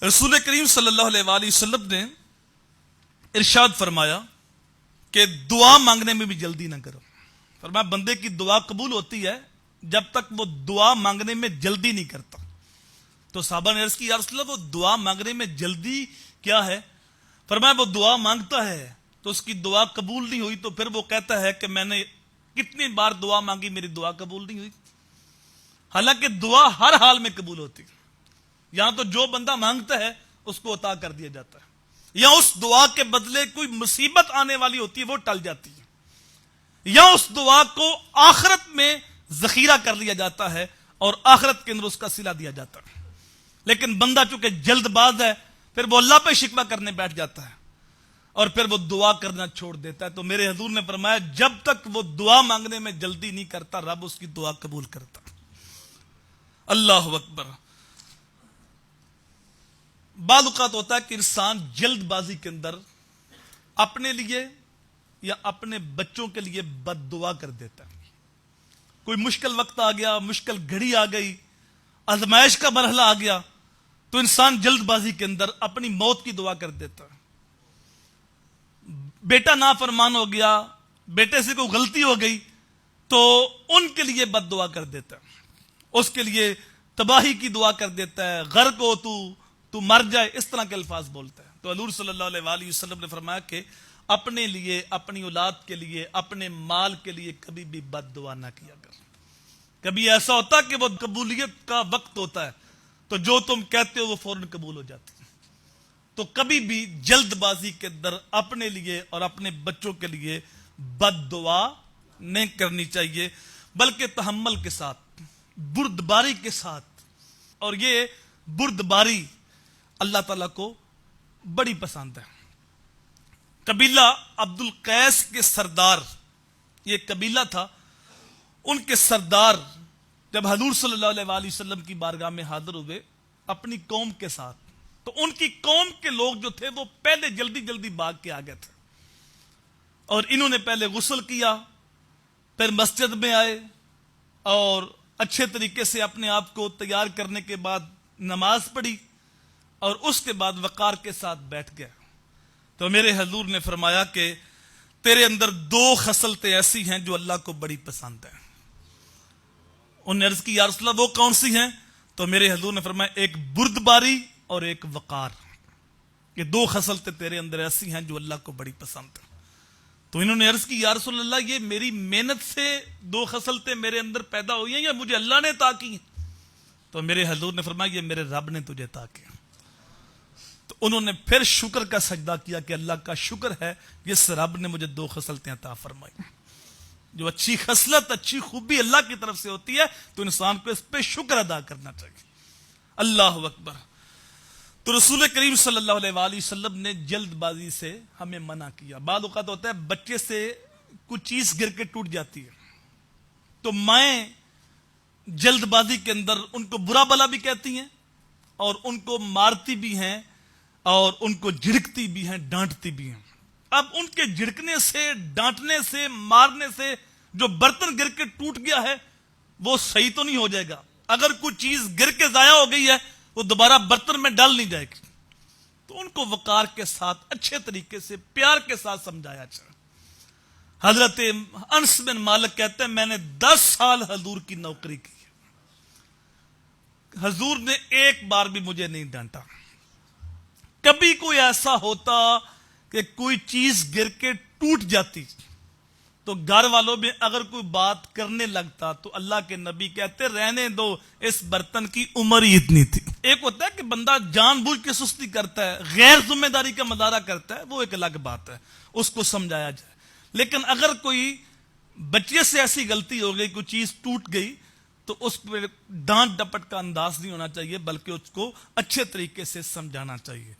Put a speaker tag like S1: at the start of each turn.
S1: رسول کریم صلی اللہ علیہ وآلہ وسلم نے ارشاد فرمایا کہ دعا مانگنے میں بھی جلدی نہ کرو. فرمایا بندے کی دعا قبول ہوتی ہے جب تک وہ دعا مانگنے میں جلدی نہیں کرتا. تو صحابہ نے عرض کی یا رسول اللہ وہ دعا مانگنے میں جلدی کیا ہے؟ فرمایا وہ دعا مانگتا ہے تو اس کی دعا قبول نہیں ہوئی تو پھر وہ کہتا ہے کہ میں نے کتنی بار دعا مانگی میری دعا قبول نہیں ہوئی. حالانکہ دعا ہر حال میں قبول ہوتی ہے. یہاں تو جو بندہ مانگتا ہے اس کو عطا کر دیا جاتا ہے, یا اس دعا کے بدلے کوئی مصیبت آنے والی ہوتی ہے وہ ٹل جاتی ہے, یا اس دعا کو آخرت میں ذخیرہ کر لیا جاتا ہے اور آخرت کے اندر اس کا صلہ دیا جاتا ہے. لیکن بندہ چونکہ جلد باز ہے پھر وہ اللہ پہ شکوہ کرنے بیٹھ جاتا ہے اور پھر وہ دعا کرنا چھوڑ دیتا ہے. تو میرے حضور نے فرمایا جب تک وہ دعا مانگنے میں جلدی نہیں کرتا رب اس کی دعا قبول کرتا. اللہ اکبر. بعض اوقات ہوتا ہے کہ انسان جلد بازی کے اندر اپنے لیے یا اپنے بچوں کے لیے بد دعا کر دیتا ہے. کوئی مشکل وقت آ گیا, مشکل گھڑی آ گئی, آزمائش کا مرحلہ آ گیا تو انسان جلد بازی کے اندر اپنی موت کی دعا کر دیتا ہے. بیٹا نافرمان ہو گیا, بیٹے سے کوئی غلطی ہو گئی تو ان کے لیے بد دعا کر دیتا ہے, اس کے لیے تباہی کی دعا کر دیتا ہے, غرق ہو تو مر جائے, اس طرح کے الفاظ بولتا ہے. تو حضور صلی اللہ علیہ وآلہ وسلم نے فرمایا کہ اپنے لیے, اپنی اولاد کے لیے, اپنے مال کے لیے کبھی بھی بد دعا نہ کیا کر. کبھی ایسا ہوتا کہ وہ قبولیت کا وقت ہوتا ہے تو جو تم کہتے ہو وہ فوراً قبول ہو جاتی ہے. تو کبھی بھی جلد بازی کے اندر اپنے لیے اور اپنے بچوں کے لیے بد دعا نہیں کرنی چاہیے, بلکہ تحمل کے ساتھ, بردباری کے ساتھ. اور یہ بردباری اللہ تعالیٰ کو بڑی پسند ہے. قبیلہ عبد القیس کے سردار, یہ قبیلہ تھا, ان کے سردار جب حضور صلی اللہ علیہ وآلہ وسلم کی بارگاہ میں حاضر ہوئے اپنی قوم کے ساتھ, تو ان کی قوم کے لوگ جو تھے وہ پہلے جلدی جلدی بھاگ کے آ گئے تھے اور انہوں نے پہلے غسل کیا, پھر مسجد میں آئے اور اچھے طریقے سے اپنے آپ کو تیار کرنے کے بعد نماز پڑھی اور اس کے بعد وقار کے ساتھ بیٹھ گئے. تو میرے حضور نے فرمایا کہ تیرے اندر دو خصلتیں ایسی ہیں جو اللہ کو بڑی پسند ہیں. انہوں نے عرض کی یا رسول اللہ وہ کون سی ہیں؟ تو میرے حضور نے فرمایا ایک بردباری اور ایک وقار. یہ دو خصلتیں تیرے اندر ایسی ہیں جو اللہ کو بڑی پسند ہیں. تو انہوں نے عرض کی یا رسول اللہ یہ میری محنت سے دو خصلتیں میرے اندر پیدا ہوئی ہیں یا مجھے اللہ نے عطا کی ہیں؟ تو میرے حضور نے فرمایا یہ میرے رب نے تجھے عطا کی. تو انہوں نے پھر شکر کا سجدہ کیا کہ اللہ کا شکر ہے جس رب نے مجھے دو خصلتیں عطا فرمائی. جو اچھی خصلت, اچھی خوبی اللہ کی طرف سے ہوتی ہے تو انسان کو اس پہ شکر ادا کرنا چاہیے. اللہ اکبر. تو رسول کریم صلی اللہ علیہ وآلہ وسلم نے جلد بازی سے ہمیں منع کیا. بعض اوقات ہوتا ہے بچے سے کچھ چیز گر کے ٹوٹ جاتی ہے تو مائیں جلد بازی کے اندر ان کو برا بلا بھی کہتی ہیں اور ان کو مارتی بھی ہیں اور ان کو جھڑکتی بھی ہیں, ڈانٹتی بھی ہیں. اب ان کے جھڑکنے سے, ڈانٹنے سے, مارنے سے جو برتن گر کے ٹوٹ گیا ہے وہ صحیح تو نہیں ہو جائے گا. اگر کوئی چیز گر کے ضائع ہو گئی ہے وہ دوبارہ برتن میں ڈال نہیں جائے گی. تو ان کو وقار کے ساتھ, اچھے طریقے سے, پیار کے ساتھ سمجھایا جائے. حضرت انس بن مالک کہتے ہیں میں نے 10 سال حضور کی نوکری کی, حضور نے ایک بار بھی مجھے نہیں ڈانٹا. کبھی کوئی ایسا ہوتا کہ کوئی چیز گر کے ٹوٹ جاتی تو گھر والوں میں اگر کوئی بات کرنے لگتا تو اللہ کے نبی کہتے رہنے دو, اس برتن کی عمر ہی اتنی تھی. ایک ہوتا ہے کہ بندہ جان بوجھ کے سستی کرتا ہے, غیر ذمہ داری کا مظاہرہ کرتا ہے, وہ ایک الگ بات ہے, اس کو سمجھایا جائے. لیکن اگر کوئی بچے سے ایسی غلطی ہو گئی, کوئی چیز ٹوٹ گئی تو اس پہ ڈانٹ ڈپٹ کا انداز نہیں ہونا چاہیے بلکہ اس کو اچھے طریقے سے سمجھانا چاہیے.